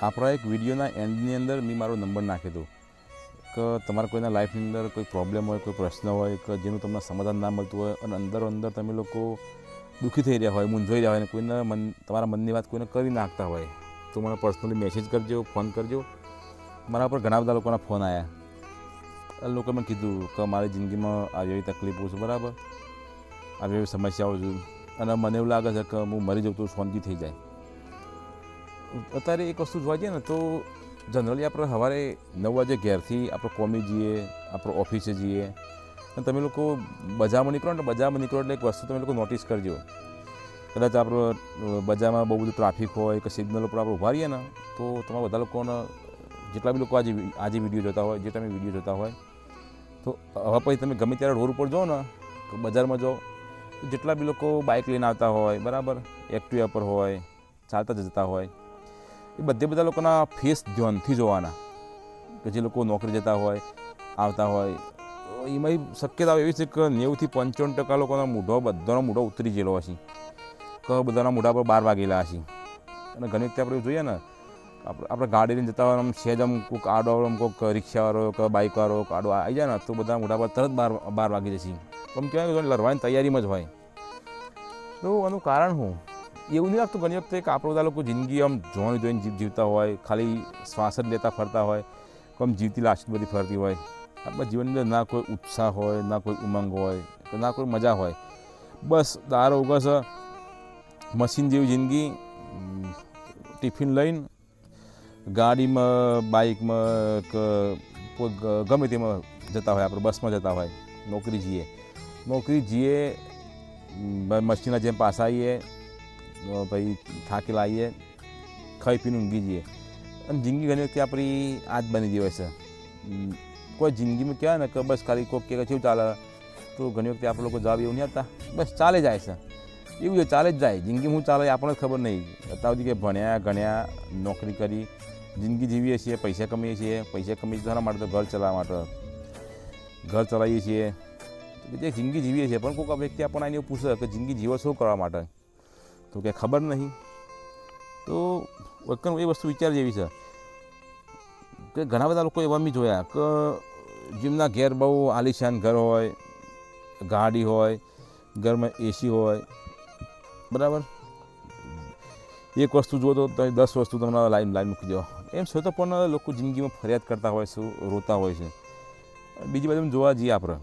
આપણા એક વિડીયોના એન્ડની અંદર મેં મારો નંબર નાખ્યો હતો કે તમારા કોઈના લાઈફની અંદર કોઈ પ્રોબ્લેમ હોય, કોઈ પ્રશ્ન હોય કે જેનું તમને સમાધાન ના મળતું હોય અને અંદરો અંદર તમે લોકો દુઃખી થઈ રહ્યા હોય, મૂંઝાઈ રહ્યા હોય અને કોઈને તમારા મનની વાત કોઈને કરી નાખતા હોય તો મને પર્સનલી મેસેજ કરજો, ફોન કરજો. મારા પર ઘણા બધા લોકોના ફોન આવ્યા. એ લોકોએ મને કીધું કે મારી જિંદગીમાં આવી એવી તકલીફો છે, બરાબર, આવી એવી સમસ્યાઓ છે અને મને એવું લાગે છે કે હું મરી જાઉં તો શાંતિ થઈ જાય. અત્યારે એક વસ્તુ જોવા જઈએ ને તો જનરલી આપણે સવારે 9 વાગે ઘેરથી આપણે કોમી જઈએ, આપણે ઓફિસે જઈએ અને તમે લોકો બજારમાં નીકળો ને એટલે એક વસ્તુ તમે લોકો નોટિસ કરજો. કદાચ આપણે બજારમાં બહુ બધું ટ્રાફિક હોય કે સિગ્નલ ઉપર આપણે ઊભા રહીએ ને તો તમારા બધા લોકોને જેટલા બી લોકો આજે વિડીયો જોતા હોય, જે તમે વિડીયો જોતા હોય તો હવે પછી તમે ગમે ત્યારે રોડ ઉપર જાઓ ને કે બજારમાં જાઓ તો જેટલા બી લોકો બાઇક લઈને આવતા હોય, બરાબર, એક્ટિવા પર હોય, ચાલતા જતા હોય, એ બધા લોકોના ફેસ ધ્યાનથી જોવાના કે જે લોકો નોકરી જતા હોય, આવતા હોય. એમાં શક્યતા એવી છે કે 90-95% લોકોના બધાનો મૂઢો ઉતરી ગયેલો હશે કે બધાના મૂઢા પર 12 વાગેલા હશે. અને ઘણી વખતે આપણે જોઈએ ને આપણે ગાડી લઈને જતા હોય આમ સહેજ આમ કોઈક આડો કોઈક રિક્ષાવાળો કે બાઇકવાળો આડો આવી જાય ને તો બધા મૂઢા પર તરત 12 વાગી જશે. આમ કહેવાય કે લડવાની તૈયારીમાં જ હોય. તો આનું કારણ શું? એવું નહીં લાગતું ઘણી વખતે કે આપણે બધા લોકો જિંદગી આમ જોઈને જીવતા હોય, ખાલી શ્વાસ જ લેતા ફરતા હોય, આમ જીવતી લાશ બધી ફરતી હોય. આપણા જીવનની અંદર ના કોઈ ઉત્સાહ હોય, ના કોઈ ઉમંગ હોય, ના કોઈ મજા હોય. બસ દારો ઉગસ મશીન જેવી જિંદગી. ટિફિન લઈને ગાડીમાં, બાઇકમાં કે ગમે તેમાં જતા હોય, આપણે બસમાં જતા હોય, નોકરી જઈએ મશીનના જેમ પાછા આવીએ, ભાઈ થાકેલા આવીએ, ખાઈ પીને ઊંઘી જઈએ. અને જિંદગી ઘણી વખતે આપણી આ જ બની ગઈ હોય છે. કોઈ જિંદગીમાં કહેવાય ને કે બસ ખાલી કોઈક કે કેવું ચાલે તો ઘણી વખતે આપણે લોકો જવાબ એવું નહીં આપતા, બસ ચાલે જાય છે. એવું છે, ચાલે જ જાય. જિંદગીમાં શું ચાલે આપણને ખબર નહીં. અત્યાર સુધી કે ભણ્યા ગણ્યા, નોકરી કરી, જિંદગી જીવીએ છીએ, પૈસા કમાઈએ છીએ. પૈસા કમાઈએ શાના માટે? તો ઘર ચલાવવા માટે. ઘર ચલાવીએ છીએ, જે જિંદગી જીવીએ છીએ. પણ કોઈક વ્યક્તિ આપણને આને એવું પૂછે કે જિંદગી જીવો શું કરવા માટે? તો કે ખબર નહીં. તો એ વસ્તુ વિચાર જેવી છે કે ઘણા બધા લોકો એવા મેં જોયા કે જેમના ઘેર બહુ આલિશાન ઘર હોય, ગાડી હોય, ઘરમાં એસી હોય, બરાબર, એક વસ્તુ જુઓ તો 10 વસ્તુ તમને લાઈન મૂકી દો. એમ છતાં પણ લોકો જિંદગીમાં ફરિયાદ કરતા હોય છે, રોતા હોય છે. બીજી બાજુ જોવા જઈએ આપણે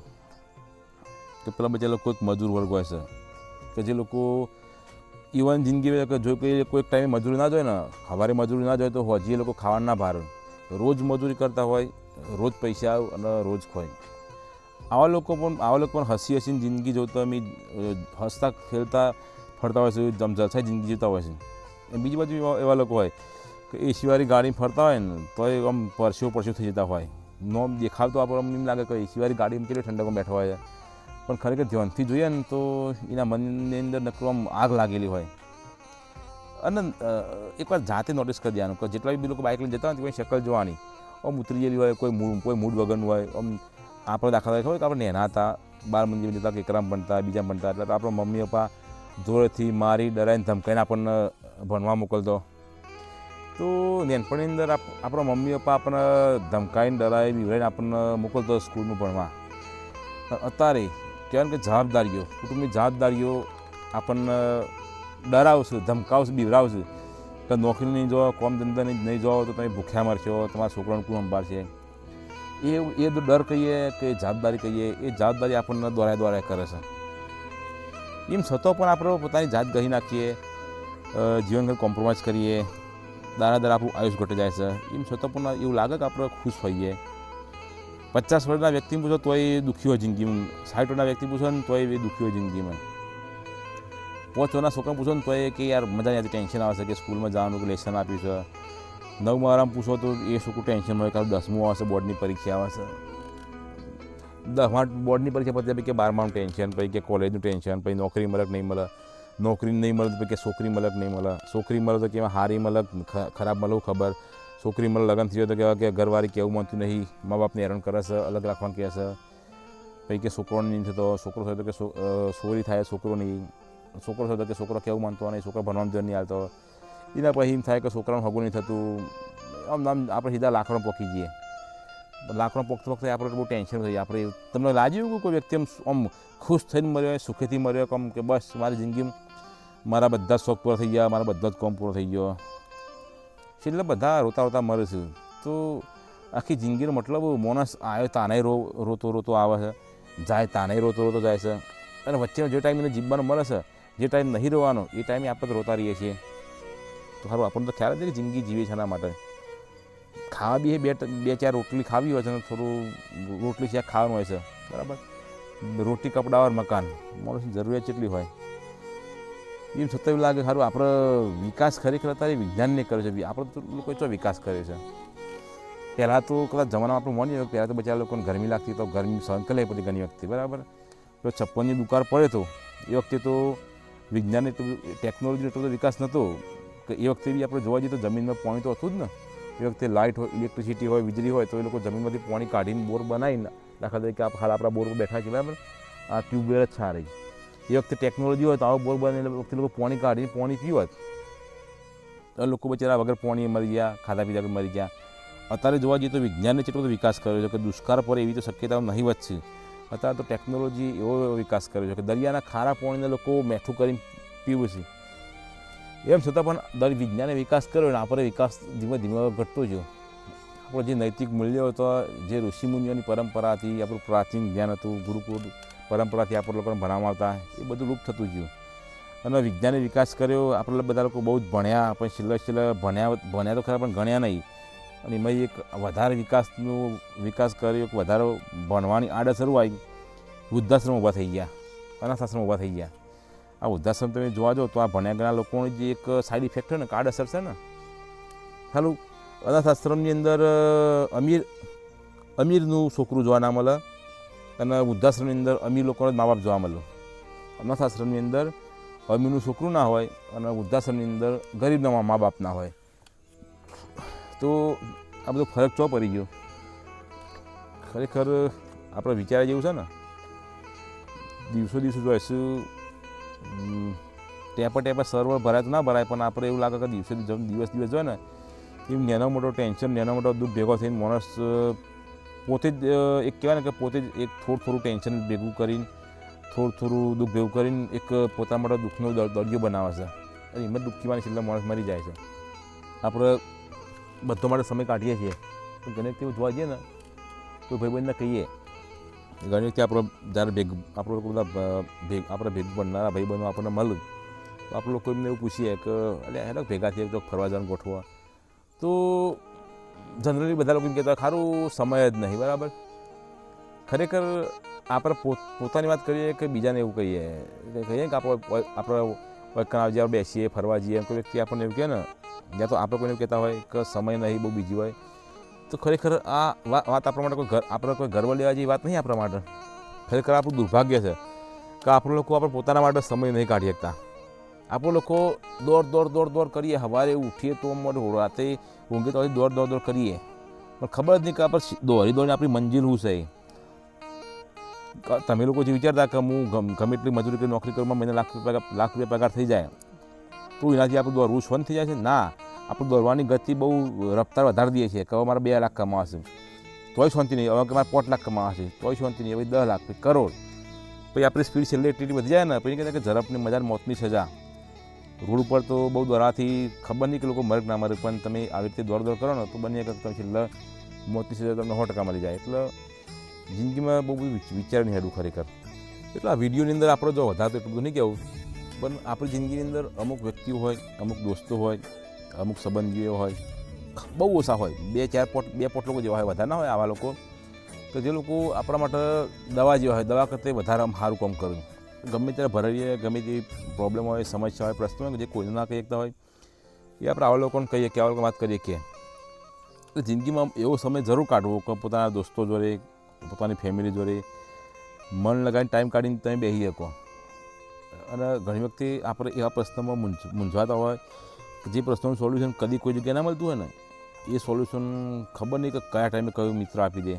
કે પેલા બધા લોકો મજૂર વર્ગ હોય છે કે જે લોકો ઇવન જિંદગી કે જો કોઈ ટાઈમે મજૂરી ના જોઈએ ને, સવારે મજૂરી ના જોઈએ તો હજી એ લોકો ખાવાના ના ભાર, રોજ મજૂરી કરતા હોય, રોજ પૈસા આવે અને રોજ ખોય. આવા લોકો પણ હસીને જિંદગી જોતા અમે હસતા ખેલતા ફરતા હોય છે, જલસાઈ જિંદગી જીવતા હોય છે. બીજી બાજુ એવા લોકો હોય કે એસીવાળી ગાડી ફરતા હોય ને તો એ આમ પરસ્યો થઈ જતા હોય. નોમ દેખાવ તો આપણને એમ લાગે કે એસીવાળી ગાડીમાં કેટલી ઠંડકમાં બેઠા હોય છે, પણ ખરેખર ધ્યાનથી જોઈએ ને તો એના મનની અંદર નકરો આગ લાગેલી હોય. અને એકવાર જાતે નોટિસ કરી દેવાનું કે જેટલા બી લોકો બાઇક લઈને જતા હોય ને કોઈ શક્લ જોવાની આમ ઉતરી ગયેલી હોય, કોઈ મૂડ વગરનું હોય. આમ આપણે દાખલા ખબર કે આપણે નેના હતા, 12 મંદિર જતા, એકરામ ભણતા, બીજા ભણતા, એટલે આપણા મમ્મી પપ્પા જોરેથી મારી ડરાઈને ધમકાઈને આપણને ભણવા મોકલતો. તો નાનપણની અંદર આપણા મમ્મી પપ્પા આપણને ધમકાઈને ડરાવી બીવડાઈને આપણને મોકલતો સ્કૂલમાં ભણવા. અત્યારે કહેવાય કે જવાબદારીઓ, કુટુંબની જવાબદારીઓ આપણને ડરાવશે, ધમકાવશે, બીવડાવશે કે નોકરી નહીં જાઓ, કામ ધંધા નહીં જાઓ તો તમે ભૂખ્યા મરશો, તમારા છોકરાને કોણ સંભાળશે. એ ડર કહીએ કે જવાબદારી કહીએ, એ જવાબદારી આપણને દોરાય કરે છે. એમ છતાં પણ આપણે પોતાની જાત ગહી નાખીએ, જીવન કોમ્પ્રોમાઇઝ કરીએ, દાડા આપણું આયુષ ઘટી જાય છે. એમ છતાં પણ એવું લાગે કે આપણે ખુશ હોઈએ. 50 વર્ષના વ્યક્તિને પૂછો તોય દુઃખી હોય જિંદગીમાં, 60 વર્ષના વ્યક્તિ પૂછો ને તોય એ દુઃખી હોય જિંદગીમાં. 5 વર્ષના છોકરાને પૂછો ને તોય કે યાર મજા નહીં આવતી, ટેન્શન આવે છે કે સ્કૂલમાં જવાનું, કે લેસન આપ્યું છે. 9 વાળામાં પૂછો તો એ છોકરું ટેન્શન મળે કે 10મું આવશે, બોર્ડની પરીક્ષા આવે છે. 10મા બોર્ડની પરીક્ષા પછી કે 12માનું ટેન્શન, પછી કે કોલેજનું ટેન્શન, પછી નોકરી મળે કે નહીં મળે, નોકરી નહીં મળે તો કે છોકરી મળે કે નહીં મળે, છોકરી મળે તો કે સારી મળે ખરાબ મળે ખબર, છોકરી મળે લગ્ન થઈ જાય તો કે ઘરવાળી કેવું માનતું નહીં, મા બાપને હેરાન કરે છે, અલગ રાખવાનું કહે છે. પછી કે છોકરો નહીં થતો, છોકરો થયો તો કે ચોરી થાય, છોકરો નહીં, છોકરો થયો તો કે છોકરો કેવું માનતો નહીં, છોકરો ભણવાનું ધ્યાન નહીં આવતો. એના પછી એમ થાય કે છોકરાનું હગું નહીં થતું, આમ આપણે સીધા લાકડો પોકી જઈએ. લાકડો પોકતા વખતે આપણે બહુ ટેન્શન થઈ જાય. આપણે તમને લાગ્યું કે કોઈ વ્યક્તિ આમ ખુશ થઈને મર્યો હોય, સુખેથી મર્યો, કમ કે બસ મારી જિંદગીમાં મારા બધા જ શોખ પૂરા થઈ ગયા, મારા બધા જ કામ પૂરો થઈ ગયો, એટલે બધા રોતા રોતા મરે છે. તો આખી જિંદગીનો મતલબ માણસ આવ્યો તાનાય રોતો રોતો આવે છે, જાય તાનાય રોતો રોતો જાય છે, અને વચ્ચેનો જે ટાઈમ એને જીવવાનો મળે છે, જે ટાઈમ નહીં રોવાનો એ ટાઈમે આપણે તો રોતા રહીએ છીએ. તો સારું આપણને તો ખ્યાલ જ કે જિંદગી જીવે છે એના માટે. ખાવા બી બે ચાર રોટલી ખાવી હોય છે ને થોડું રોટલી શાક ખાવાનું હોય છે, બરાબર. રોટી કપડાં और મકાન માણસની જરૂરિયાત કેટલી હોય. એમ છતાં એવું લાગે સારું આપણે વિકાસ ખરેખર અત્યારે વિજ્ઞાનને કરે છે. આપણે તો લોકો ચો વિકાસ કરે છે. પહેલાં તો કદાચ જમાનામાં આપણે માનીએ પહેલાં તો બચારા લોકોને ગરમી લાગતી તો ગરમી સહન કરી પડી ઘણી વખતે, બરાબર. તો છપ્પનની દુકાળ પડે તો એ વખતે તો વિજ્ઞાન એટલું ટેકનોલોજીનો એટલો બધો વિકાસ નહોતો કે એ વખતે બી આપણે જોવા જઈએ તો જમીનમાં પાણી તો હતું જ ને. એ વખતે લાઇટ હોય, ઇલેક્ટ્રિસિટી હોય, વીજળી હોય તો એ લોકો જમીનમાંથી પાણી કાઢીને બોર બનાવીને દાખલા તરીકે હાલ આપણા બોર પર બેઠા છે, બરાબર. આ ટ્યુબવેલ જ સારી. એ વખતે ટેકનોલોજી હોય તો આવો બોર બને એ વખતે લોકો પાણી કાઢીને પાણી પીવત. તો લોકો બચારા વગર પાણી મરી ગયા, ખાધા પીધા મરી ગયા. અત્યારે જોવા જઈએ તો વિજ્ઞાનને કેટલો બધો વિકાસ કર્યો છે કે દુષ્કાળ પડે એવી તો શક્યતાઓ નહીં વધશે. અત્યારે તો ટેકનોલોજી એવો વિકાસ કર્યો છે કે દરિયાના ખારા પાણીને લોકો મીઠું કરીને પીવું છે. એમ છતાં પણ દર વિજ્ઞાને વિકાસ કર્યો ને આપણે વિકાસ ધીમે ધીમે ઘટતો ગયો. આપણો જે નૈતિક મૂલ્યો હતો, જે ઋષિમુનિઓની પરંપરાથી આપણું પ્રાચીન જ્ઞાન હતું, ગુરુકુળ પરંપરાથી આપણે લોકોને ભણાવવામાં આવતા, એ બધું લુપ્ત થતું ગયું. અને વિજ્ઞાને વિકાસ કર્યો. આપણે બધા લોકો બહુ જ ભણ્યા, પણ છેલ્લે ભણ્યા તો ખરા પણ ગણ્યા નહીં. અને એમાં એક વધારે વિકાસ કર્યો, એક વધારે ભણવાની આડઅસર આવી, વૃદ્ધાશ્રમ ઊભા થઈ ગયા, અનાથાશ્રમ ઊભા થઈ ગયા. આ વૃદ્ધાશ્રમ તમે જોવા જાઓ તો આ ભણ્યા ગણા લોકોની જે એક સાઈડ ઇફેક્ટ હોય ને, આડઅસર છે ને. સારું, અનાથાશ્રમની અંદર અમીરનું છોકરું જોવા ના મળે અને વૃદ્ધાશ્રમની અંદર અમીર લોકોના જ મા બાપ જોવા મળે. અનાથાશ્રમની અંદર અમીરનું છોકરું ના હોય અને વૃદ્ધાશ્રમની અંદર ગરીબના મા બાપ ના હોય. તો આ બધો ફરક ચો પડી ગયો. ખરેખર આપણે વિચાર્યા જેવું છે ને. દિવસો જોઈશું ટેપા સર્વર ભરાય તો ના ભરાય, પણ આપણે એવું લાગે કે દિવસ જોઈએ ને એમ નાનો મોટો ટેન્શન, નાનો મોટો દુઃખ ભેગો થઈને માણસ પોતે જ એક કહેવાય ને કે પોતે જ એક થોડું ટેન્શન ભેગું કરીને, થોડું દુઃખ ભેગું કરીને એક પોતાના માટે દુઃખનો દરિયો બનાવે છે. અને હિંમત દુઃખીવાની છેલ્લે માણસ મરી જાય છે. આપણે બધો માટે સમય કાઢીએ છીએ, પણ ઘણી વખતે જોવા જઈએ ને તો ભાઈબંધને કહીએ, ઘણી વખતે આપણે જ્યારે આપણે લોકો બધા આપણે ભેગું બનનારા ભાઈબંધો આપણને મળે તો આપણે લોકો એમને એવું પૂછીએ કે એટલે હેલો ભેગા થઈએ તો ફરવા જવાનું ગોઠવા. તો જનરલી બધા લોકો એમ કહેતા ખારું સમય જ નહીં, બરાબર. ખરેખર આપણે પોતાની વાત કરીએ કે બીજાને એવું કહીએ કે આપણે વૈકણા બેસીએ, ફરવા જઈએ, કોઈ વ્યક્તિ આપણને એવું કહે ને, યા તો આપણે કોઈને કહેતા હોય કે સમય નહીં, બહુ બીજી હોય, તો ખરેખર આ વાત આપણા માટે આપણે કોઈ ગર્વ લેવા જેવી વાત નહીં આપણા માટે. ખરેખર આપણું દુર્ભાગ્ય છે કે આપણે લોકો આપણે પોતાના માટે સમય નહીં કાઢી શકતા. આપણે લોકો દોડ કરીએ, સવારે ઉઠીએ તો રાતે ઊંઘે તો દોડ કરીએ, પણ ખબર જ નહીં કે આપણે દોડીને આપણી મંજિલ શું છે. તમે લોકો જે વિચારતા કે હું ગમે એટલી મજૂરી કરી નોકરી કરું, મહિને લાખ રૂપિયા પગાર થઈ જાય તો એનાથી આપણું દોડવું શોન થઈ જાય છે. ના, આપણે દોડવાની ગતિ બહુ રફતાર વધારી દઈએ છીએ કે હવે મારે 2 લાખ કમાવાશે તોય શાંતિ નહીં, હવે કે મારે 5 લાખ કમાવાશે તોય શાંતિ નહીં, હવે 10 લાખ કરોડ. પછી આપણી સ્પીડ છેલ્લે એટલી વધી જાય ને, પછી કહેતા કે ઝડપની મજા, મોતની સજા. રોડ ઉપર તો બહુ દોડવાથી ખબર નહીં કે લોકો મરે ના મરે, પણ તમે આવી રીતે દોડ કરો ને તો બની કે તમે છેલ્લે મોતની સજા તમને 100% મળી જાય. એટલે જિંદગીમાં બહુ બધું વિચારણી હેડું ખરેખર. એટલે આ વિડીયોની અંદર આપણે જો વધારે તો એટલું બધું નહીં કહેવું, પણ આપણી જિંદગીની અંદર અમુક વ્યક્તિઓ હોય, અમુક દોસ્તો હોય, અમુક સંબંધીઓ હોય, બહુ ઓછા હોય, 2 પોટ લોકો જેવા હોય, વધારે ના હોય આવા લોકો કે જે લોકો આપણા માટે દવા જેવા હોય, દવા કરતાં વધારે સારું કામ કરવું. ગમે ત્યારે ભરાઈએ, ગમે તેવી પ્રોબ્લેમ હોય, સમસ્યા હોય, પ્રશ્ન હોય, જે કોઈને ના કહી શકતા હોય એ આપણે આવા લોકોને કહીએ કે આવા લોકો વાત કરીએ કે જિંદગીમાં એવો સમય જરૂર કાઢવો કે પોતાના દોસ્તો જોડે, પોતાની ફેમિલી જોડે મન લગાવીને ટાઈમ કાઢીને તમે બેસી શકો. અને ઘણી વખતે આપણે એવા પ્રશ્નમાં મૂંઝવાતા હોય કે જે પ્રશ્નનું સોલ્યુશન કદી કોઈ જગ્યાએ ના મળતું હોય ને, એ સોલ્યુશન ખબર નહીં કે કયા ટાઈમે કયો મિત્ર આપી દે.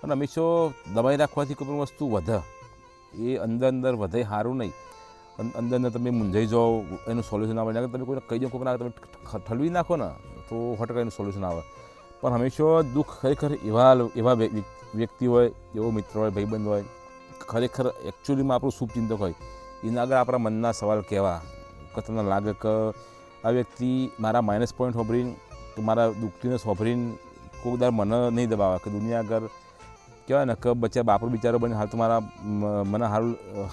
અને હંમેશા દબાઈ રાખવાથી કોઈ પણ વસ્તુ વધે, એ અંદર વધે સારું નહીં. અંદર તમે મૂંઝાઈ જાઓ, એનું સોલ્યુશન આવે. તમે કોઈને કહી દો, કોઈના તમે ઠલવી નાખો ને તો 100% એનું સોલ્યુશન આવે. પણ હંમેશા દુઃખ ખરેખર એવા વ્યક્તિ હોય, એવો મિત્ર હોય, ભાઈબંધ હોય, ખરેખર એકચ્યુઅલીમાં આપણું શુભચિંતક હોય, એના આગળ આપણા મનના સવાલ કહેવા કે તમને લાગે કે આ વ્યક્તિ મારા માઇનસ પોઈન્ટ સોંભરીને કે મારા દુઃખતીને સોંભરીને કોઈ દર મને નહીં દબાવે કે દુનિયા આગળ કહેવાય ને કે બચ્ચા બાપરો બિચારો બને હાલ તો મારા મને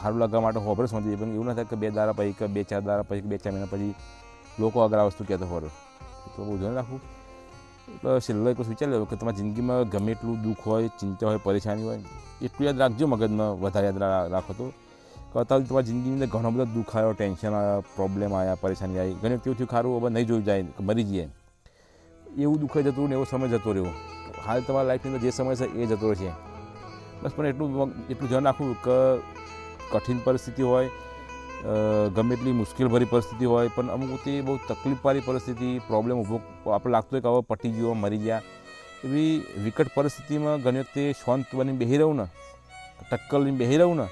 સારું લાગવા માટે હોભરે સમજી. પણ એવું ના થાય કે 2 દાડા પછી કે 2-4 દાડા પછી કે 2-4 મહિના પછી લોકો આગળ આ વસ્તુ કહેતો હોય. તો બહુ ધ્યાન રાખવું. એટલે છેલ્લો એક વિચાર લેવો કે તમારી જિંદગીમાં ગમે એટલું દુઃખ હોય, ચિંતા હોય, પરેશાની હોય, એટલું યાદ રાખજો, મગજમાં વધારે યાદ રાખો તો અત્યારે તમારી જિંદગીની અંદર ઘણો બધો દુઃખ આવ્યો, ટેન્શન આવ્યા, પ્રોબ્લેમ આવ્યા, પરેશાની આવી, ઘણી વખત એવું થયું ખારું હવે નહીં જોયું જાય, મરી જઈએ, એવું દુઃખ જતું રહ્યું ને એવો સમય જતો રહ્યો. હાલ તમારા લાઈફની અંદર જે સમય છે એ જતો રહેશે. બસ પણ એટલું ધ્યાન રાખવું કે કઠિન પરિસ્થિતિ હોય, ગમે એટલી મુશ્કેલભરી પરિસ્થિતિ હોય, પણ અમુક તે બહુ તકલીફવાળી પરિસ્થિતિ, પ્રોબ્લેમ ઊભો આપણે લાગતો હોય કે હવે પટી ગયો, મરી ગયા, એવી વિકટ પરિસ્થિતિમાં ઘણી વખતે શાંત બની બેસી રહું ને, ટક્કર લઈને બેસી રહું ને,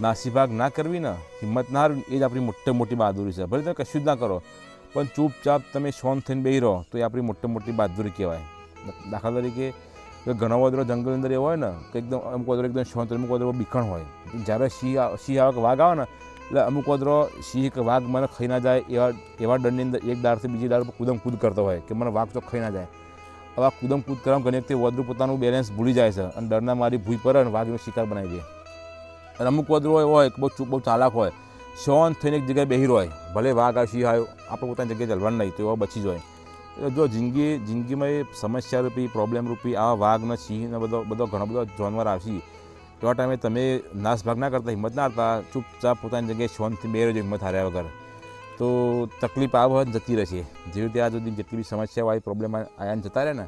નાસીભાગ ના કરવી ને, હિંમત ના હારવી, એ જ આપણી મોટી બહાદુરી છે. ભલે તમે કશું જ ના કરો, પણ ચૂપચાપ તમે શાંત થઈને બેસી રહો તો એ આપણી મોટી બહાદુરી કહેવાય. દાખલા તરીકે ઘણા વાદળો જંગલની અંદર એવો હોય ને કે એકદમ અમુક વાદળો એકદમ શાંત, અમુક વાદળો બીખણ હોય. જ્યારે સિંહ આવે કે વાઘ આવે ને, એટલે અમુક વાદળો સિંહ કે વાઘ મને ખાઈ ના જાય એવા ડરની અંદર એક દાળથી બીજી દાળ પર કૂદમ કરતો હોય કે મને વાઘ તો ખાઈ ના જાય. આવા કૂદમ કરવામાં ઘણી વખતે વાદળું પોતાનું બેલેન્સ ભૂલી જાય છે અને ડરના મારી ભૂઈ પર અને વાઘ એનો શિકાર બનાવી દે. અને અમુક વાદળો એવો હોય કે બહુ ચાલાક હોય, શાંત થઈને એક જગ્યાએ બેસી હોય, ભલે વાઘ આ સિંહ આવ્યો, આપણે પોતાની જગ્યાએ ચલવાનું નહીં તો એવા બચી જાય. જો જિંદગીમાં એ સમસ્યા રૂપી, પ્રોબ્લેમ રૂપી આવા વાઘ ને સિંહ ને બધો ઘણો બધો જાનવર આવશે. એવા ટાઈમે તમે નાસભાગ ના કરતા, હિંમત ના કરતા, ચૂપચાપ પોતાની જગ્યાએ શાંતિથી બેસી રહેજો, હિંમત હાર્યા વગર. તો તકલીફ આવે જતી રહેશે. જેવી રીતે આ સુધી જેટલી બી સમસ્યા હોય, પ્રોબ્લેમ આયાને જતા રહે ને,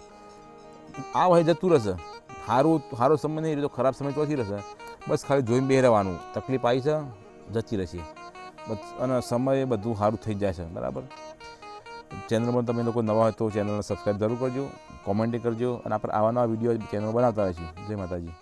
આ હોય જતું રહેશે. સારો સમય નહીં રહે તો ખરાબ સમય ચોથી રહેશે. બસ ખાલી જોઈને બેસી રહેવાનું, તકલીફ આવી છે જતી રહેશે, બસ. અને સમય બધું સારું થઈ જાય છે, બરાબર. ચેનલમાં તમે લોકો નવા હોય તો ચેનલને સબસ્ક્રાઈબ જરૂર કરજો, કોમેન્ટ કરજો, અને આપણે આવા નવા વિડીયો ચેનલ બનાવતા રહીશું. જય માતાજી.